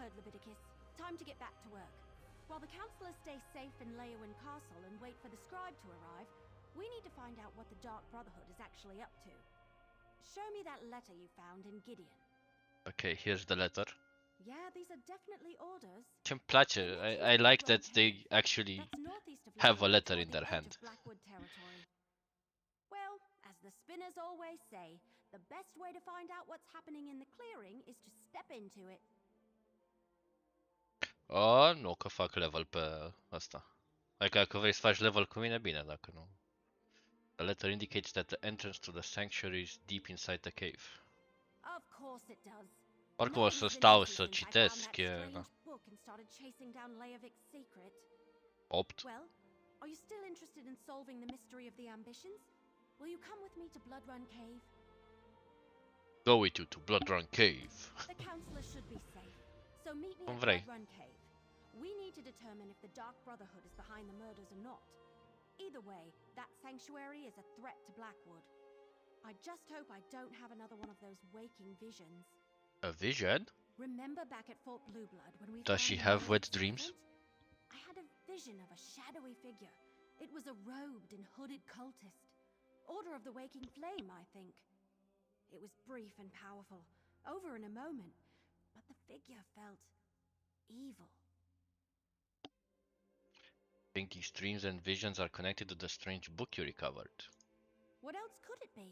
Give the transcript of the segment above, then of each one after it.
heard, Leviticus. Time to get back to work. While the counselors stay safe in Leowin Castle and wait for the scribe to arrive, we need to find out what the Dark Brotherhood is actually up to. Show me that letter you found in Gideon. Okay, here's the letter. Yeah, these are definitely orders. Ce-mi place, I like that they actually have a letter in their hand. Well, as the spinners always say, the best way to find out what's happening in the clearing is to step into it. Oh, nu că fac level pe asta. Adică dacă vrei să faci level cu mine, bine, dacă nu. The letter indicates that the entrance to the sanctuary is deep inside the cave. Of course it does. Oricum o să stau să citesc, e... Na. 8. Well, are you still interested in solving the mystery of the ambitions? Will you come with me to Bloodrun Cave? Go with you to Bloodrun Cave. The counselor should be safe, so meet me Cum at vrei. Bloodrun Cave. We need to determine if the Dark Brotherhood is behind the murders or not. Either way, that sanctuary is a threat to Blackwood. I just hope I don't have another one of those waking visions. A vision? Remember back at Fort Blueblood when we Does she have wet dreams? I had a vision of a shadowy figure. It was a robed and hooded cultist. Order of the Waking Flame, I think. It was brief and powerful, over in a moment, but the figure felt evil. Think these dreams and visions are connected to the strange book you recovered. What else could it be?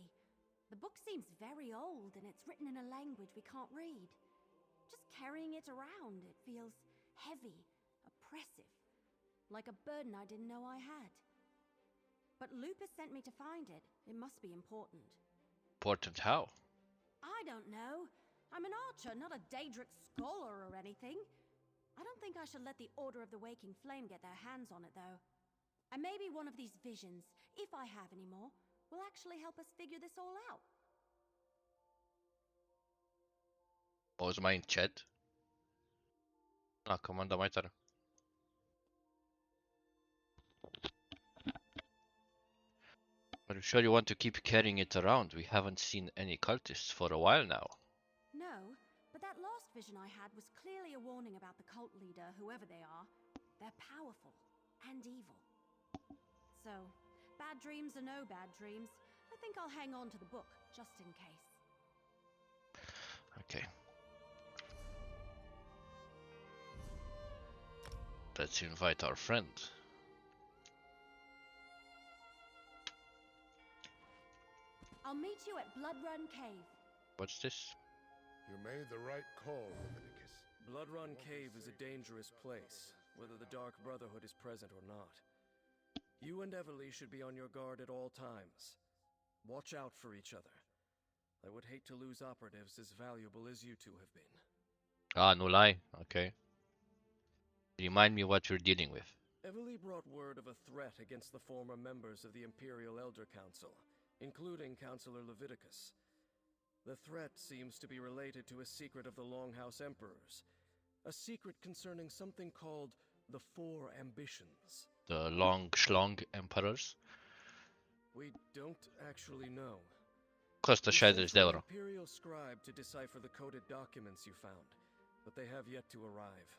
The book seems very old and it's written in a language we can't read. Just carrying it around, it feels heavy, oppressive, like a burden I didn't know I had. But Lupus sent me to find it. It must be important. Important how? I don't know. I'm an archer, not a Daedric scholar or anything. I don't think I should let the Order of the Waking Flame get their hands on it, though. And maybe one of these visions, if I have any more, will actually help us figure this all out. Auzi mai încet? Ah, comanda mai tare. Are you sure you want to keep carrying it around? We haven't seen any cultists for a while now. No, but that last vision I had was clearly a warning about the cult leader, whoever they are. They're powerful and evil. So, bad dreams are no bad dreams. I think I'll hang on to the book, just in case. Okay. Let's invite our friend. I'll meet you at Bloodrun Cave. What's this? You made the right call, Leviticus. Bloodrun Cave is a dangerous place, whether the Dark Brotherhood is present or not. You and Everly should be on your guard at all times. Watch out for each other. I would hate to lose operatives as valuable as you two have been. Ah, no lie. Okay. Remind me what you're dealing with. Everly brought word of a threat against the former members of the Imperial Elder Council, including Councillor Leviticus. The threat seems to be related to a secret of the Longhouse Emperors. A secret concerning something called the Four Ambitions. The Long Schlong Emperors? We don't actually know. Costă 60 de euro. Imperial scribe to decipher the coded documents you found, but they have yet to arrive.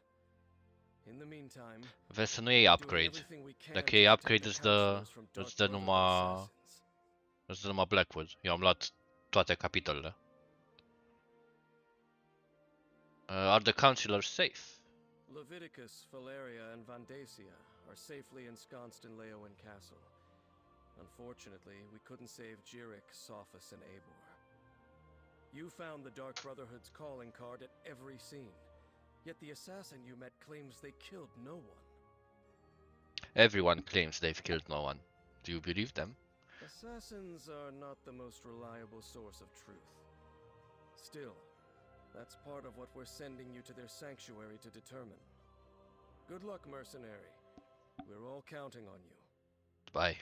In the meantime, Vezi să nu iei upgrade. Dacă iei upgrade îți dă numai Blackwood. Eu am luat toate capitolele. Are the councilors safe? Leviticus, Valeria, and Vandacia are safely ensconced in Leowin Castle. Unfortunately, we couldn't save Jirik, Sophus, and Eivor. You found the Dark Brotherhood's calling card at every scene, yet the assassin you met claims they killed no one. Everyone claims they've killed no one. Do you believe them? Assassins are not the most reliable source of truth. Still, that's part of what we're sending you to their sanctuary to determine. Good luck, mercenary. We're all counting on you. Bye.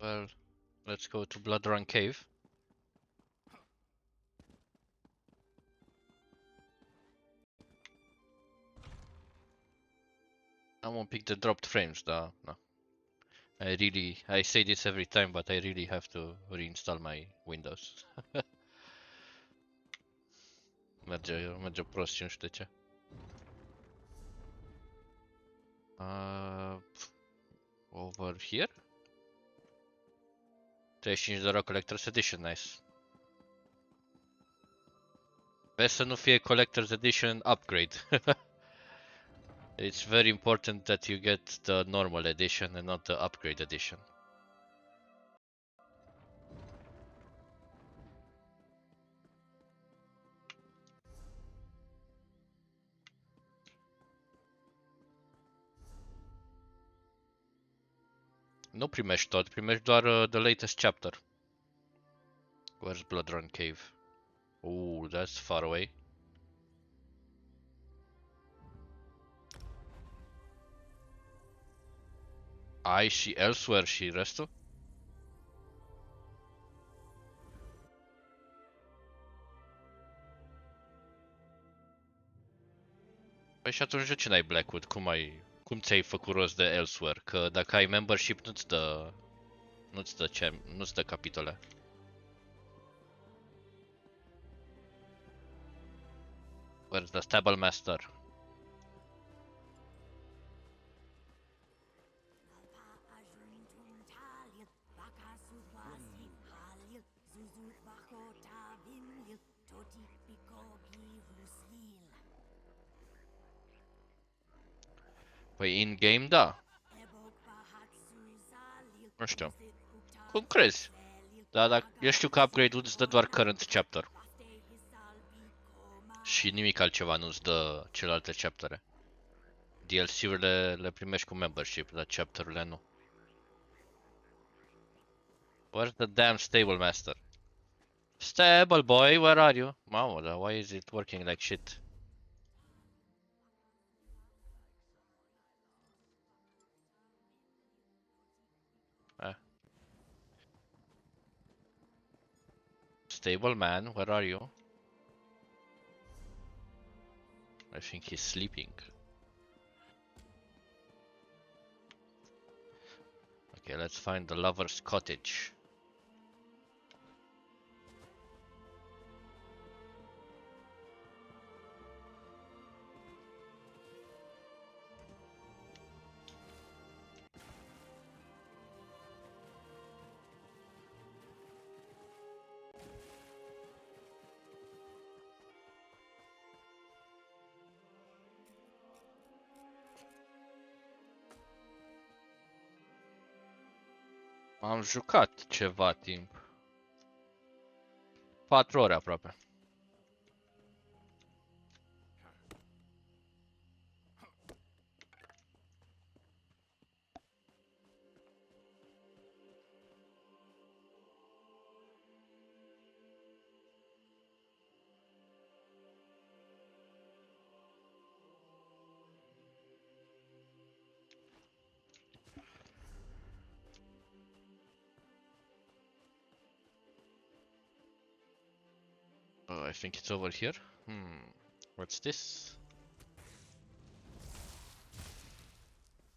Well, let's go to Bloodrun Cave. Am un pic de dropped frames, dar na. I say this every time, but I really have to reinstall my Windows. merge prost și nu știu de ce. Over here? 35 de euro Collector's Edition, nice. Best să nu fie Collector's Edition upgrade. It's very important that you get the normal edition and not the upgrade edition. Nu primești tot, primești doar the latest chapter. Where's Bloodrun Cave? Ooh, that's far away. Ai și Elsewhere și restul? Păi și atunci de ce n-ai Blackwood? Cum ți-ai făcut rost de Elsewhere? Că dacă ai membership nu-ți dă capitole. Where's the Stable Master? Păi in-game, da. Nu știu. Cum crezi? Da, dar eu știu că upgrade-ul îți dă doar current chapter. Și nimic altceva nu-ți dă celelalte chaptere. DLC-urile le primești cu membership, dar chapter-urile nu. Where's the damn Stable Master? Stable boy, where are you? Mamă, dar why is it working like shit? Stable man, where are you? I think he's sleeping. Okay, let's find the lover's cottage. Am jucat ceva timp. 4 ore aproape. I think it's over here. What's this?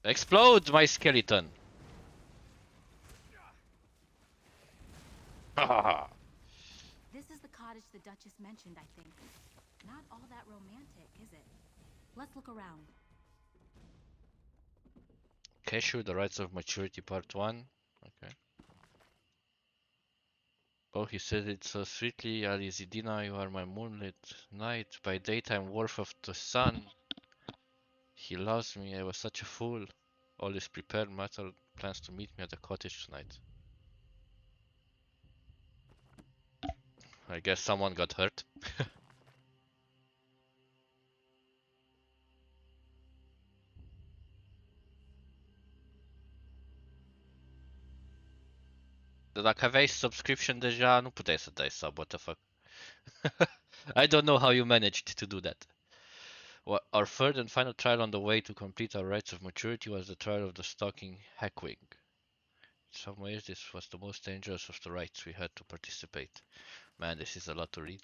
Explode, my skeleton! This is the cottage the Duchess mentioned, I think. Not all that romantic, is it? Let's look around. Cashew, the Rites of Maturity, Part 1. Okay. Oh, he said it so sweetly, Alizidina, you are my moonlit night, by daytime warmth of the sun. He loves me, I was such a fool. All is prepared, Matter plans to meet me at the cottage tonight. I guess someone got hurt. Dacă aveai subscription deja, nu puteai să dai sub, what the fuck. I don't know how you managed to do that. Well, our third and final trial on the way to complete our rites of maturity was the trial of the stalking Hackwing. In some ways, this was the most dangerous of the rites we had to participate. Man, this is a lot to read.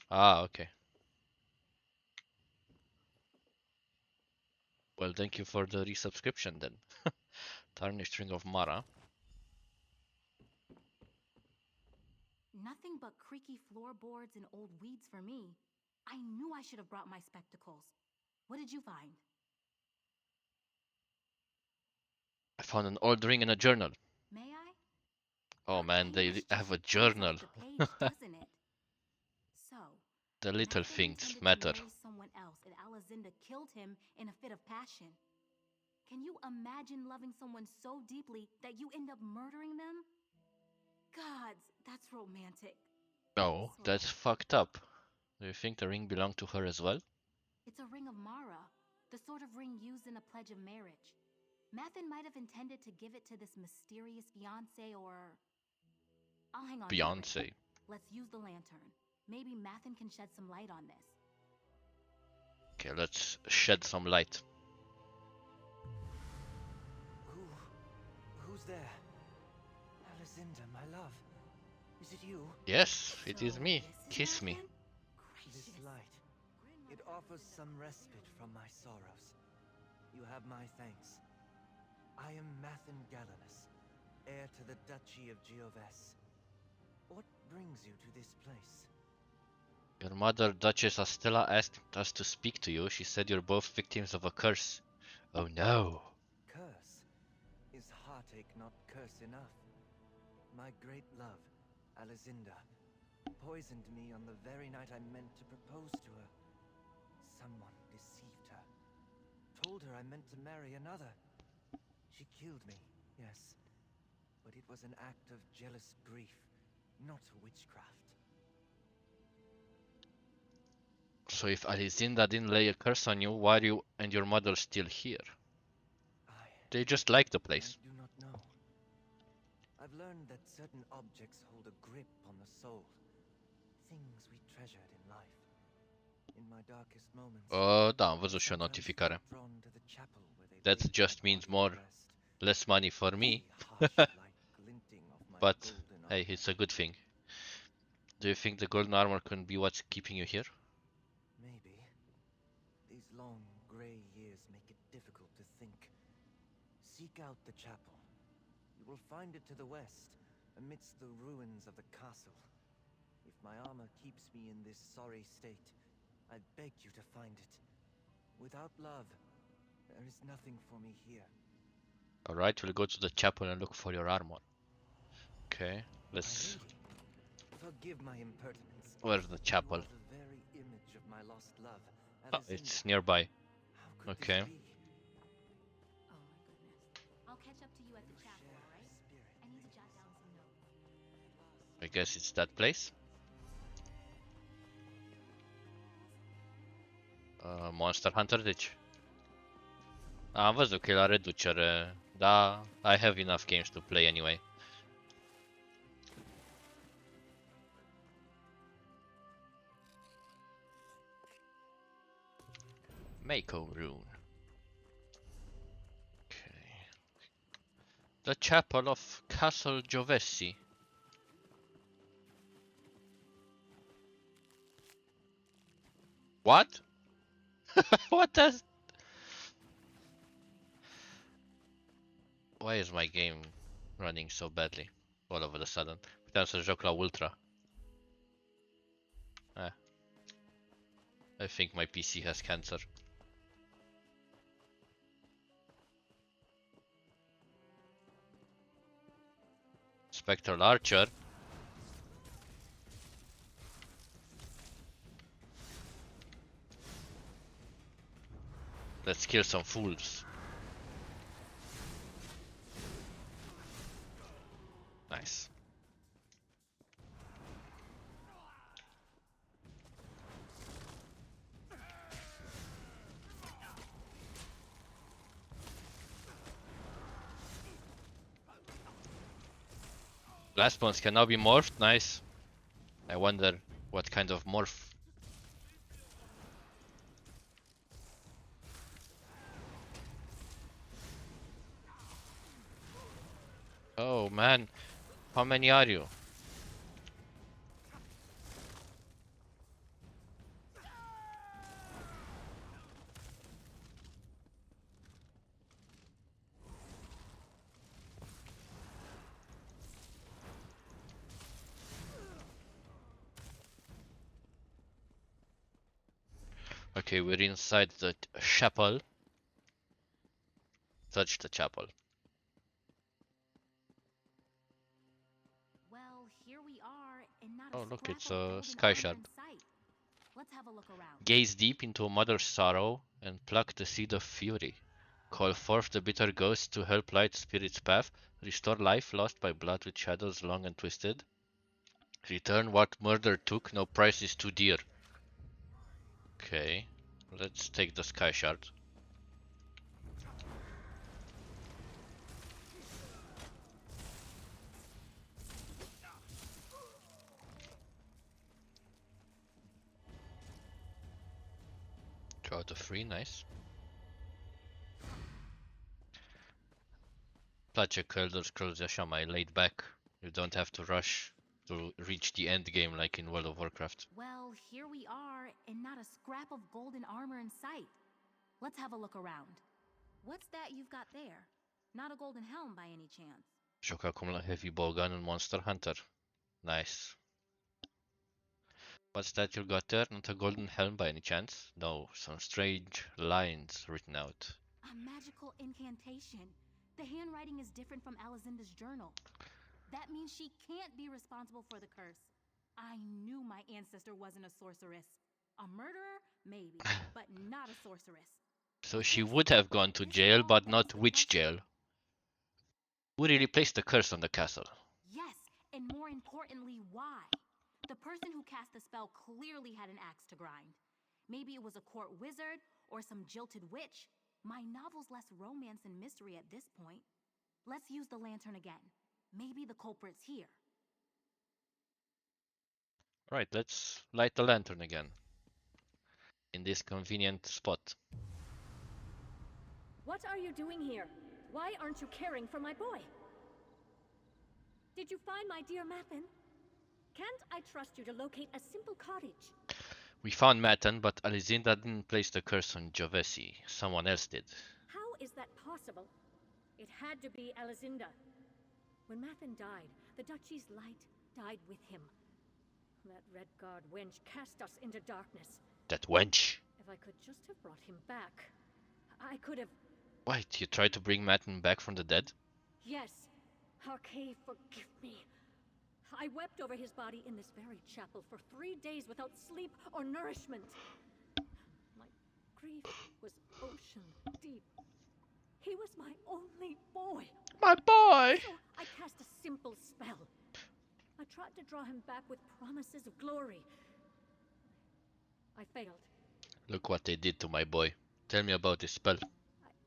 Ah, okay. Well, thank you for the resubscription then. Tarnished Ring of Mara. Nothing but creaky floorboards and old weeds for me. I knew I should have brought my spectacles. What did you find? I found an old ring in a journal. May I? Oh That man, they language have a just jumps journal. off the page, doesn't it? So, The little Mathen things intended matter. to marry someone else, and Alizinda killed him in a fit of passion. Can you imagine loving someone so deeply that you end up murdering them? Gods, that's romantic. No, Sort that's of. fucked up. Do you think the ring belonged to her as well? It's a ring of Mara, the sort of ring used in a pledge of marriage. Mathen might have intended to give it to this mysterious fiancé or... I'll hang on to the ring. Beyonce. Let's use the lantern. Maybe Mathen can shed some light on this. Okay, let's shed some light. Who's there? Alizinda, my love. Is it you? Yes, it is So, me. this is Kiss me. Mathen? This Gracious. light. It offers some respite from my sorrows. You have my thanks. I am Mathen Galenus, heir to the Duchy of Gioves. What brings you to this place? Your mother, Duchess Astella, asked us to speak to you. She said you're both victims of a curse. Oh no. Curse? Is heartache not curse enough? My great love, Alizinda, poisoned me on the very night I meant to propose to her. Someone deceived her. Told her I meant to marry another. She killed me, yes. But it was an act of jealous grief, not witchcraft. So if Alizinda didn't lay a curse on you, why are you and your mother still here? They just like the place. I do not know. I've learned that certain objects hold a grip on the soul. Things we treasured in life. In my darkest moments. Da, am văzut și o sometimes notificare. felt drawn to the chapel where they That laid just my means body more, to rest. less money for me, The harsh light glinting off my but golden hey, armor. it's a good thing. Do you think the golden armor can be what's keeping you here? Maybe. These long, grey years make it difficult to think. Seek out the chapel. You will find it to the west, amidst the ruins of the castle. If my armor keeps me in this sorry state, I beg you to find it. Without love, there is nothing for me here. Alright, we'll go to the chapel and look for your armor. Okay, My let's... lady, forgive my impertinence. Where's the chapel? You are the very image of my lost love, Oh, Alizinda. it's nearby. How could Okay. this be? Oh my goodness. I'll catch up to you at the chapel, alright? I need to jot down some notes. I guess it's that place. Monster Hunter, deci. Am văzut că e la reducere, da, I have enough games to play anyway. Mako rune. Okay. The chapel of Castle Giovesi. What? What does... Why is my game running so badly all of a sudden? Puteam să joc la ultra. I think my PC has cancer. Spectral Archer. Let's kill some fools. Nice. Blast bones can now be morphed. Nice. I wonder what kind of morph. Oh man, how many are you? Okay, we're inside the chapel. Touch the chapel. Well, here we are, and not Oh, a look, scrap it's of a golden sky armor shard. in sight. Let's have a look around. Gaze deep into a mother's sorrow and pluck the seed of fury. Call forth the bitter ghost to help light spirit's path. Restore life lost by blood with shadows long and twisted. Return what murder took, no price is too dear. Okay, let's take the sky shard. Draw the 3, nice. Placiak Elder Scrolls Yashamai, laid back. You don't have to rush to reach the end game like in World of Warcraft. Well, here we are, and not a scrap of golden armor in sight. Let's have a look around. What's that you've got there? Not a golden helm by any chance. Joc acum la Heavy Bowgun în Monster Hunter. Nice. What's that you got there? Not a golden helm by any chance? No, some strange lines written out. A magical incantation. The handwriting is different from Alizinda's journal. That means she can't be responsible for the curse. I knew my ancestor wasn't a sorceress. A murderer? Maybe, but not a sorceress. So she would have gone to jail, but not which jail? Who really placed the curse on the castle? Yes, and more importantly, why? The person who cast the spell clearly had an axe to grind. Maybe it was a court wizard or some jilted witch. My novel's less romance and mystery at this point. Let's use the lantern again. Maybe the culprit's here. Right, let's light the lantern again. In this convenient spot. What are you doing here? Why aren't you caring for my boy? Did you find my dear Mathen? Can't I trust you to locate a simple cottage? We found Mathen, but Alizinda didn't place the curse on Jovesi. Someone else did. How is that possible? It had to be Alizinda. When Mathen died, the duchy's light died with him. That red-guard wench cast us into darkness. That wench. If I could just have brought him back, I could have... Wait, you tried to bring Mathen back from the dead? Yes. Harkay, forgive me. I wept over his body in this very chapel for 3 days without sleep or nourishment. My grief was ocean deep. He was my only boy. My boy! So I cast a simple spell. I tried to draw him back with promises of glory. I failed. Look what they did to my boy. Tell me about this spell.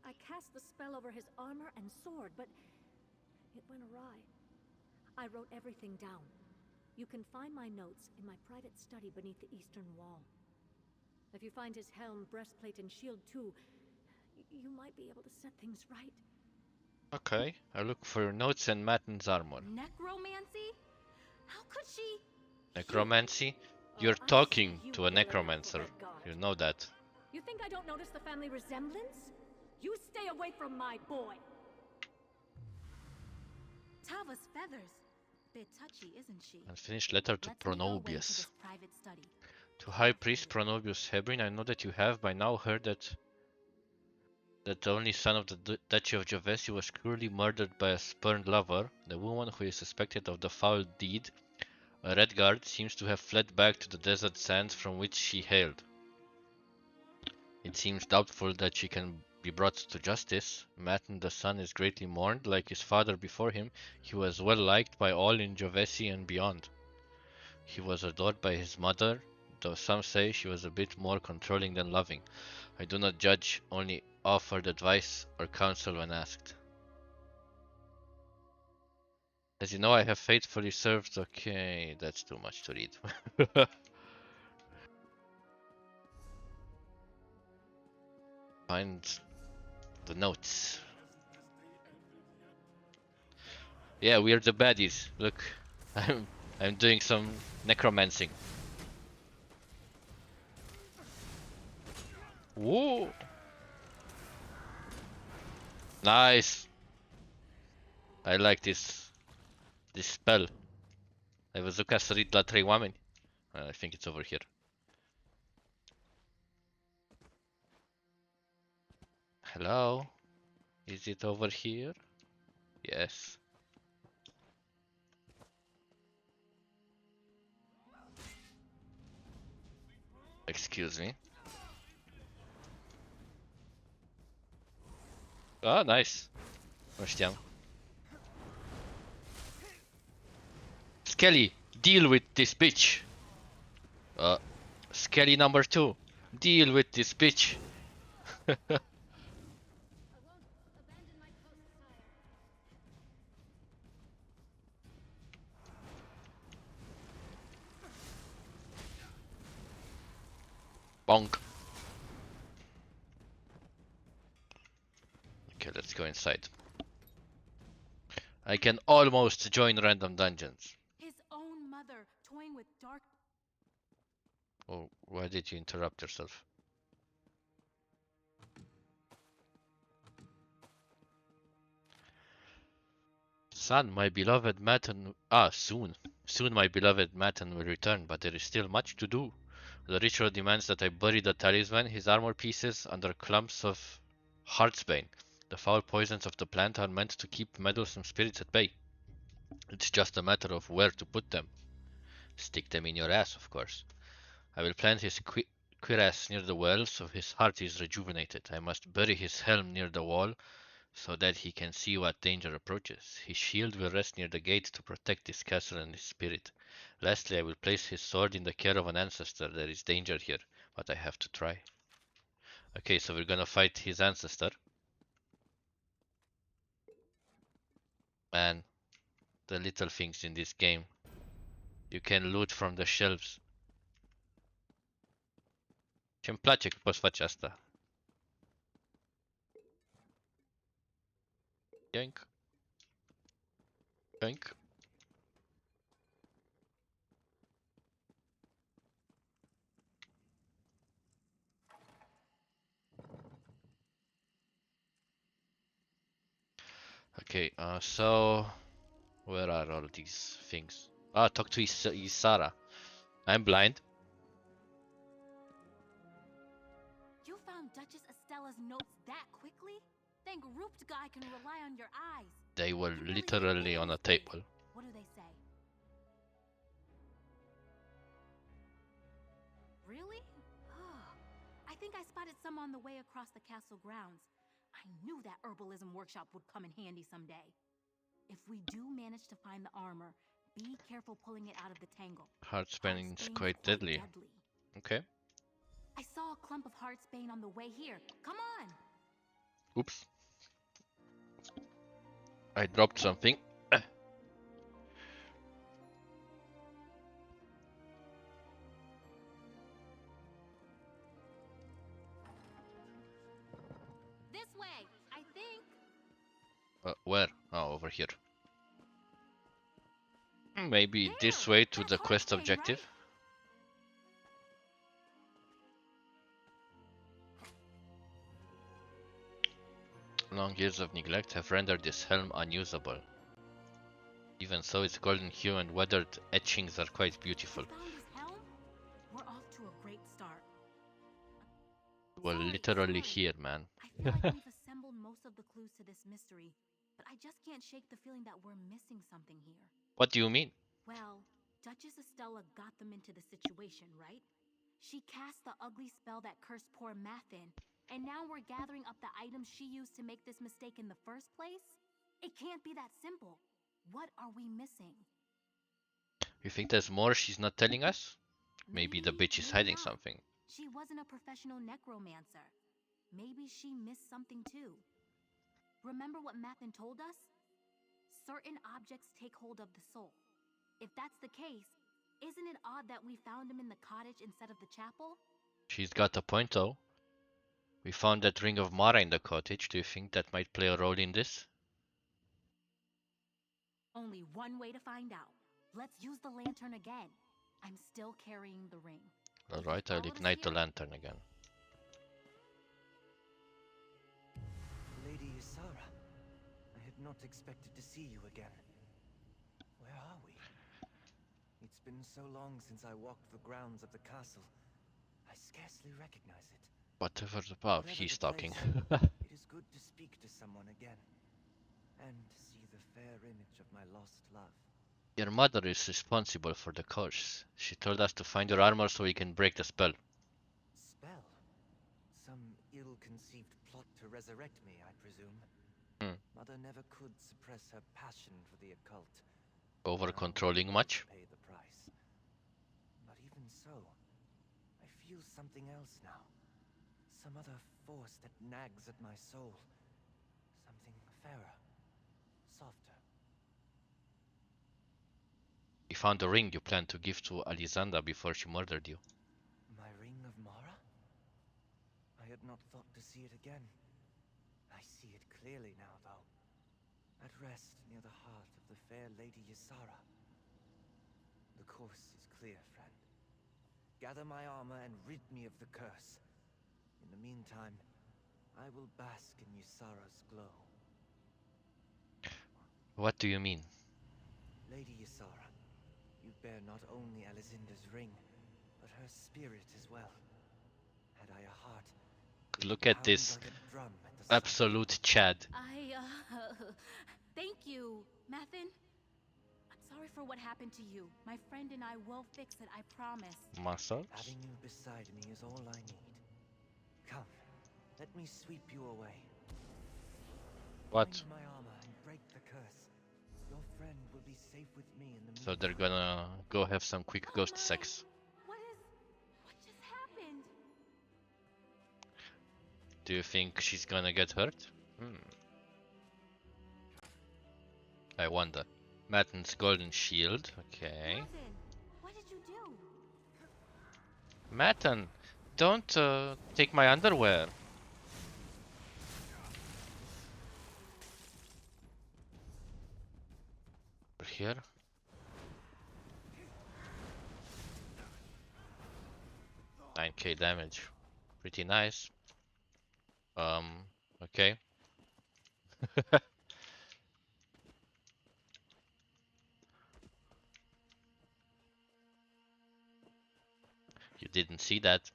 I cast the spell over his armor and sword, but it went awry. I wrote everything down. You can find my notes in my private study beneath the eastern wall. If you find his helm, breastplate, and shield too, you might be able to set things right. Okay, I look for your notes and Mathen's armor. Necromancy? How could she? Necromancy? You're I talking see you to a really like the necromancer. Red Guard. You know that. You think I don't notice the family resemblance? You stay away from my boy. Tava's feathers. Bit touchy, isn't she? Unfinished letter to Let's make our way to Pronobius. this private study. To High Priest Pronobius Hebrin, I know that you have by now heard that the only son of the Duchy of Jovesi was cruelly murdered by a spurned lover. The woman who is suspected of the foul deed, a red guard, seems to have fled back to the desert sands from which she hailed. It seems doubtful that she can be brought to justice. Mathen the son is greatly mourned, like his father before him. He was well liked by all in Jovesi and beyond. He was adored by his mother, though some say she was a bit more controlling than loving. I do not judge, only offered advice or counsel when asked. As you know, I have faithfully served. Okay, that's too much to read. Find the notes. Yeah, we are the baddies. Look, I'm doing some necromancing. Whoa! Nice. I like this spell. Ai văzut că a sărit la 3 oameni? I think it's over here. Hello? Is it over here? Yes. Excuse me. Oh, nice. Nu știam. Skelly, deal with this bitch. Skelly number 2, deal with this bitch. Bonk. Okay, let's go inside. I can almost join random dungeons. His own mother toying with dark. Oh, why did you interrupt yourself? Son, my beloved Mathen. Soon. Soon my beloved Mathen will return, but there is still much to do. The ritual demands that I bury the talisman, his armor pieces, under clumps of heartsbane. The foul poisons of the plant are meant to keep meddlesome spirits at bay. It's just a matter of where to put them. Stick them in your ass, of course. I will plant his cuirass near the well so his heart is rejuvenated. I must bury his helm near the wall so that he can see what danger approaches. His shield will rest near the gate to protect his castle and his spirit. Lastly, I will place his sword in the care of an ancestor. There is danger here, but I have to try. Okay, so we're gonna fight his ancestor. Man, the little things in this game. You can loot from the shelves. Ce-mi place că poți face asta. Yank. Yank. Okay, so where are all these things? Talk to Isara. I'm blind. You found Duchess Estella's notes that quickly? Think Rooped guy can rely on your eyes. They were You really literally on a table. What do they say? Really? I think I spotted some on the way across the castle grounds. I knew that herbalism workshop would come in handy someday. If we do manage to find the armor, be careful pulling it out of the tangle. Heartsbane is quite deadly. Okay. I saw a clump of heartsbane on the way here. Come on! Oops. I dropped something. This way, I think. Where? Oh, over here. Maybe this way to the quest objective. Long years of neglect have rendered this helm unusable. Even so, its golden hue and weathered etchings are quite beautiful. Found this helm? We're off to a great start. We're literally here, man. I feel like we've assembled most of the clues to this mystery, but I just can't shake the feeling that we're missing something here. What do you mean? Well, Duchess Estella got them into the situation, right? She cast the ugly spell that cursed poor Mathen, and now we're gathering up the items she used to make this mistake in the first place? It can't be that simple. What are we missing? You think there's more she's not telling us? Maybe the bitch is hiding not. something. She wasn't a professional necromancer. Maybe she missed something too. Remember what Mathen told us? Certain objects take hold of the soul. If that's the case, isn't it odd that we found him in the cottage instead of the chapel? She's got a point though. We found that ring of Mara in the cottage. Do you think that might play a role in this? Only one way to find out. Let's use the lantern again. I'm still carrying the ring. Alright, I'll ignite the lantern again. Lady Isara, I had not expected to see you again. Where are we? It's been so long since I walked the grounds of the castle. I scarcely recognize it. Whatever the Whatever he's the talking. place, it is always good to speak to someone again. And see the fair image of my lost love. Your mother is responsible for the curse. She told us to find your armor so we can break the spell. Spell? Some ill-conceived plot to resurrect me, I presume. Mother never could suppress her passion for the occult. Over controlling much? Pay the price. But even so, I feel something else now. Some other force that nags at my soul. Something fairer, softer. You found a ring you planned to give to Alisanda before she murdered you. My ring of Mara? I had not thought to see it again. I see it clearly now, though. At rest near the heart of the fair Lady Ysara. The course is clear, friend. Gather my armor and rid me of the curse. In the meantime, I will bask in Ysara's glow. What do you mean? Lady Ysara, you bear not only Alizinda's ring, but her spirit as well. Had I a heart, it Look would at this pound like a drum at the sight. absolute Chad. Thank you, Mathen. I'm sorry for what happened to you. My friend and I will fix it, I promise. Massage? Having you beside me is all I need. Come, let me sweep you away. What? Find my armor and break the curse. Your friend will be safe with me in the So they're gonna go have some quick Oh ghost my. sex. What just happened? Do you think she's gonna get hurt? I wonder. Mathen's golden shield. Okay. Mathen, what did you do? Mathen, don't take my underwear. Over here. $9k damage. Pretty nice. Okay. You didn't see that.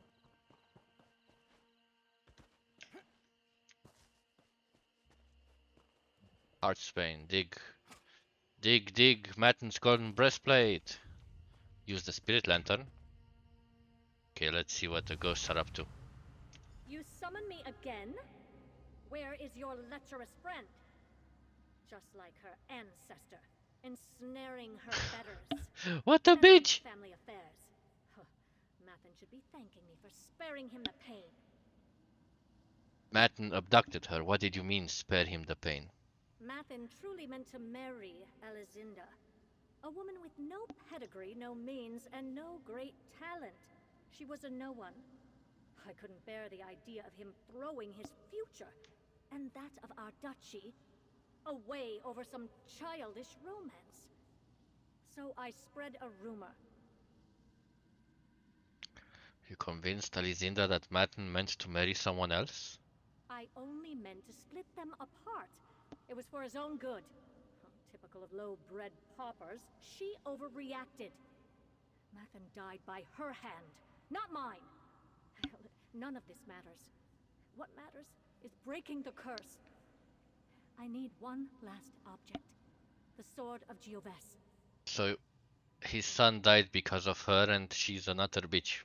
Heartsbane, dig. Dig, dig, Matten's golden breastplate. Use the spirit lantern. Okay, let's see what the ghosts are up to. You summon me again? Where is your lecherous friend? Just like her ancestor, ensnaring her betters. What a Meddling with bitch! family affairs. Huh. Mathen should be thanking me for sparing him the pain. Matten abducted her. What did you mean, spare him the pain? Mathen truly meant to marry Alizinda. A woman with no pedigree, no means, and no great talent. She was a no one. I couldn't bear the idea of him throwing his future, and that of our duchy, away over some childish romance. So I spread a rumor. You convinced Alizinda that Matten meant to marry someone else? I only meant to split them apart. It was for his own good. Typical of low-bred paupers, she overreacted. Mathen died by her hand, not mine. Hell, none of this matters. What matters is breaking the curse. I need one last object. The sword of Giovese. So, his son died because of her and she's an utter bitch.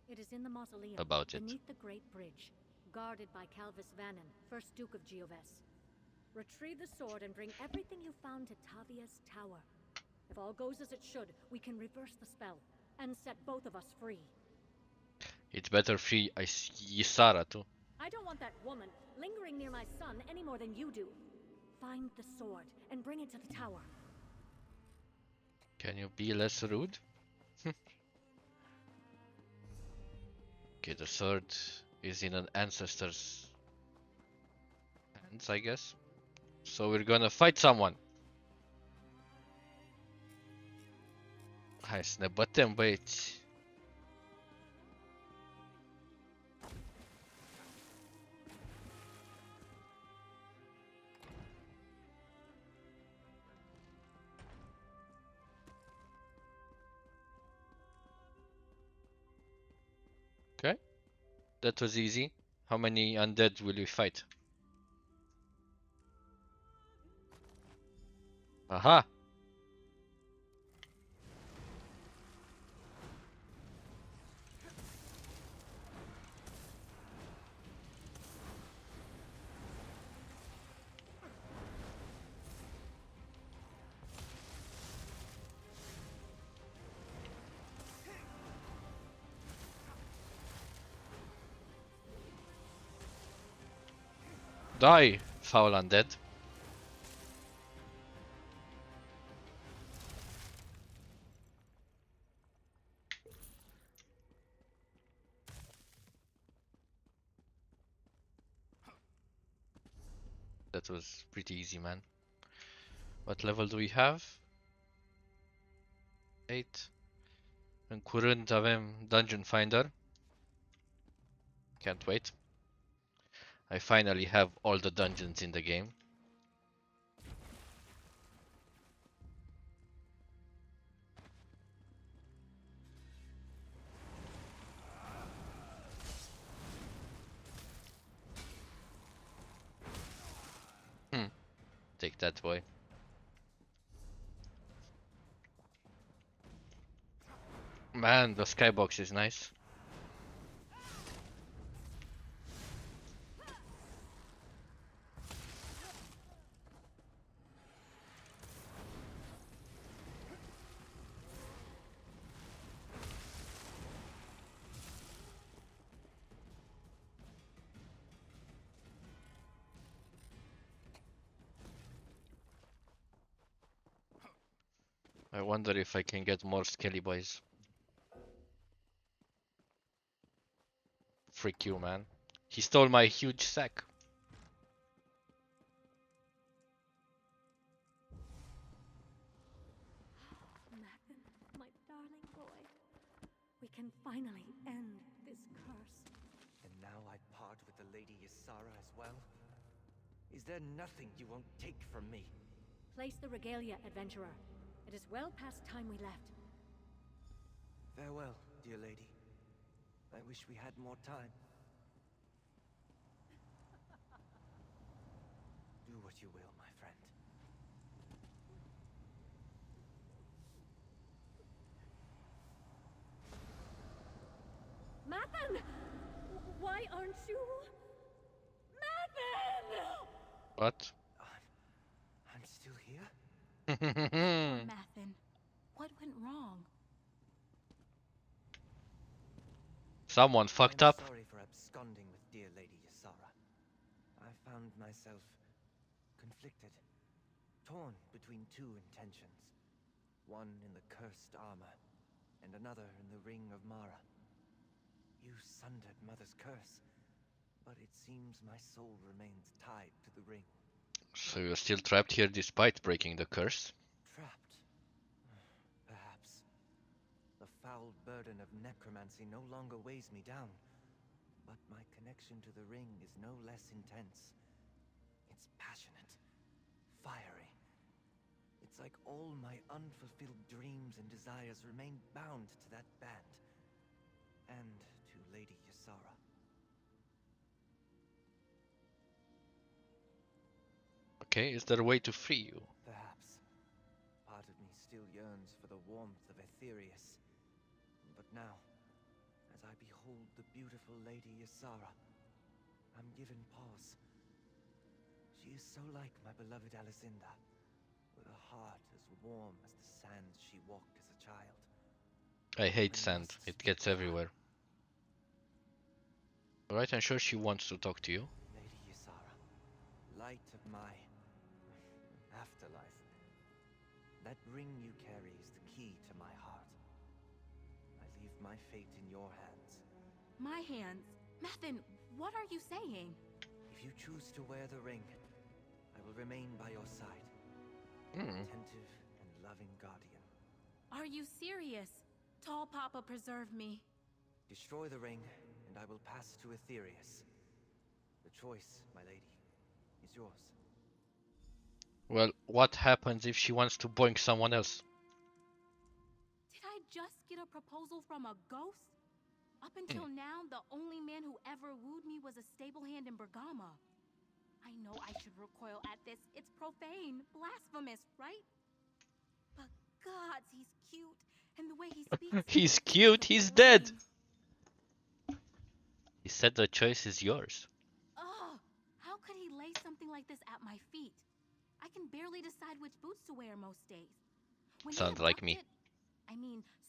It is in the mausoleum About it. beneath the Great Bridge, guarded by Calvus Vannon, first Duke of Giovese. Retrieve the sword and bring everything you found to Tavia's tower. If all goes as it should, we can reverse the spell and set both of us free. It's better free Ysara too. I don't want that woman lingering near my son any more than you do. Find the sword and bring it to the tower. Can you be less rude? Okay, the sword is in an ancestor's hands, I guess. So we're gonna fight someone. Hai să ne bătem, băieți. Okay, that was easy. How many undead will we fight? Aha! Die, foul undead. That was pretty easy, man. What level do we have? 8. În curând avem Dungeon Finder. Can't wait. I finally have all the dungeons in the game. Take that, boy. Man, the skybox is nice. I wonder if I can get more skelly boys. Freak you, man. He stole my huge sack. Mathen, my darling boy. We can finally end this curse. And now I part with the Lady Ysara as well? Is there nothing you won't take from me? Place the regalia, adventurer. It is well past time we left. Farewell, dear lady. I wish we had more time. Do what you will, my friend. Mathen! Why aren't you... Mathen! What? I'm still here? Mathen, what went wrong? Someone fucked I'm up. sorry for absconding with dear Lady Ysara. I found myself conflicted, torn between two intentions. One in the cursed armor, and another in the Ring of Mara. You sundered Mother's curse, but it seems my soul remains tied to the ring. So you're still trapped here despite breaking the curse? Trapped? Perhaps. The foul burden of necromancy no longer weighs me down, but my connection to the ring is no less intense. It's passionate, fiery. It's like all my unfulfilled dreams and desires remain bound to that band. And to Lady Ysara. Okay, is there a way to free you? Perhaps. Part of me still yearns for the warmth of Aetherius. But now, as I behold the beautiful Lady Ysara, I'm given pause. She is so like my beloved Alizinda, with a heart as warm as the sands she walked as a child. I hate I sand. must It speak gets to her. everywhere. Alright, I'm sure she wants to talk to you. Lady Ysara, light of my afterlife. That ring you carry is the key to my heart. I leave my fate in your hands. My hands? Mathen, what are you saying? If you choose to wear the ring, I will remain by your side. Attentive and loving guardian. Are you serious? Tall Papa, preserve me. Destroy the ring, and I will pass to Aetherius. The choice, my lady, is yours. Well, what happens if she wants to boink someone else? Did I just get a proposal from a ghost? Up until now, the only man who ever wooed me was a stable hand in Bergama. I know I should recoil at this. It's profane, blasphemous, right? But gods, he's cute. And the way he speaks... He's cute, he's dead! He said the choice is yours. Ugh! How could he lay something like this at my feet? I can barely decide which boots to wear most days. When he Sounds like me.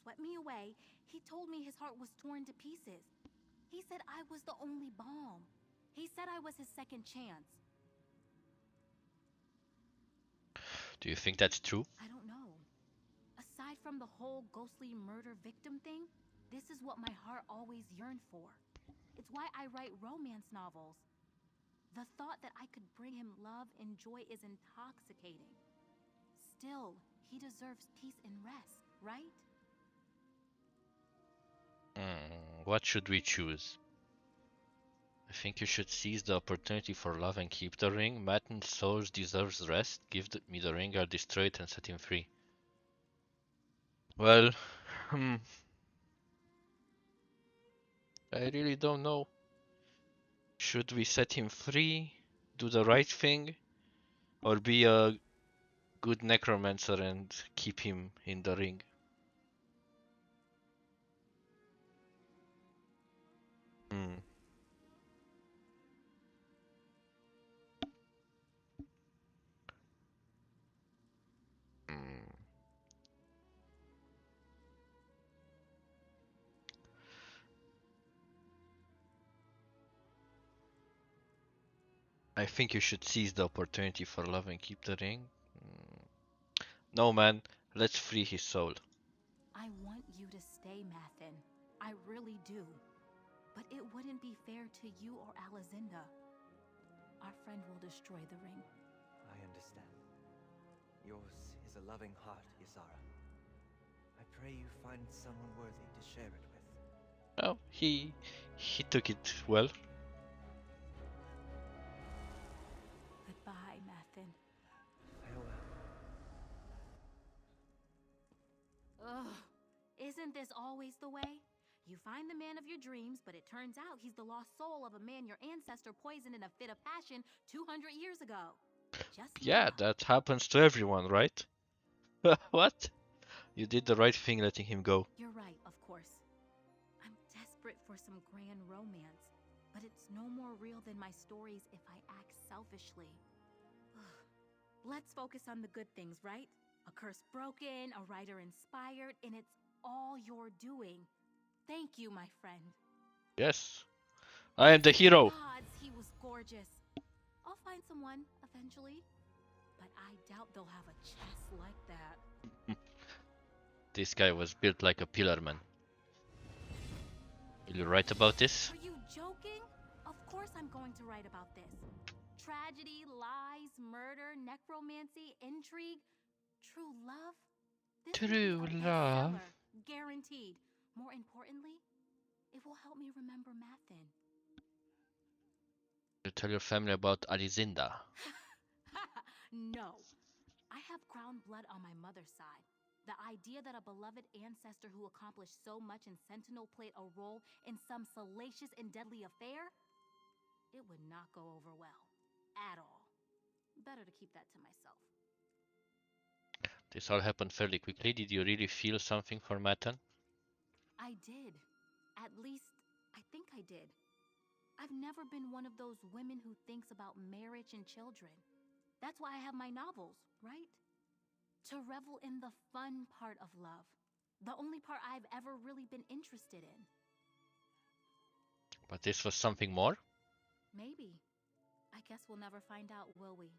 Swept me away, he told me his heart was torn to pieces. He said I was the only balm. He said I was his second chance. Do you think that's true? I don't know. Aside from the whole ghostly murder victim thing, this is what my heart always yearned for. It's why I write romance novels. The thought that I could bring him love and joy is intoxicating. Still, he deserves peace and rest, right? What should we choose? I think you should seize the opportunity for love and keep the ring. Mathen's soul deserves rest. Give me the ring or destroy it and set him free. Well, I really don't know. Should we set him free, do the right thing, or be a good necromancer and keep him in the ring? I think you should seize the opportunity for love and keep the ring. No, man. Let's free his soul. I want you to stay, Mathen. I really do. But it wouldn't be fair to you or Alizinda. Our friend will destroy the ring. I understand. Yours is a loving heart, Ysara. I pray you find someone worthy to share it with. Oh, he took it well. Goodbye, Mathen. Farewell. Ugh. Isn't this always the way? You find the man of your dreams, but it turns out he's the lost soul of a man your ancestor poisoned in a fit of passion 200 years ago. Yeah, that happens to everyone, right? What? You did the right thing letting him go. You're right, of course. I'm desperate for some grand romance, but it's no more real than my stories if I act selfishly. Let's focus on the good things, right? A curse broken, a writer inspired, and it's all your doing. Thank you, my friend. Yes. I am the hero. Gods, he was gorgeous. I'll find someone eventually, but I doubt they'll have a chest like that. This guy was built like a pillar, man. Will you write about this? Are you joking? Of course I'm going to write about this. Tragedy, lies, murder, necromancy, intrigue, true love. This will be a True love. bestseller, guaranteed. More importantly, it will help me remember Mathen. You tell your family about Alizinda. No. I have crown blood on my mother's side. The idea that a beloved ancestor who accomplished so much in Sentinel played a role in some salacious and deadly affair? It would not go over well. At all. Better to keep that to myself. This all happened fairly quickly. Did you really feel something for Mathen? I did. At least, I think I did. I've never been one of those women who thinks about marriage and children. That's why I have my novels, right? To revel in the fun part of love. The only part I've ever really been interested in. But this was something more? Maybe. I guess we'll never find out, will we?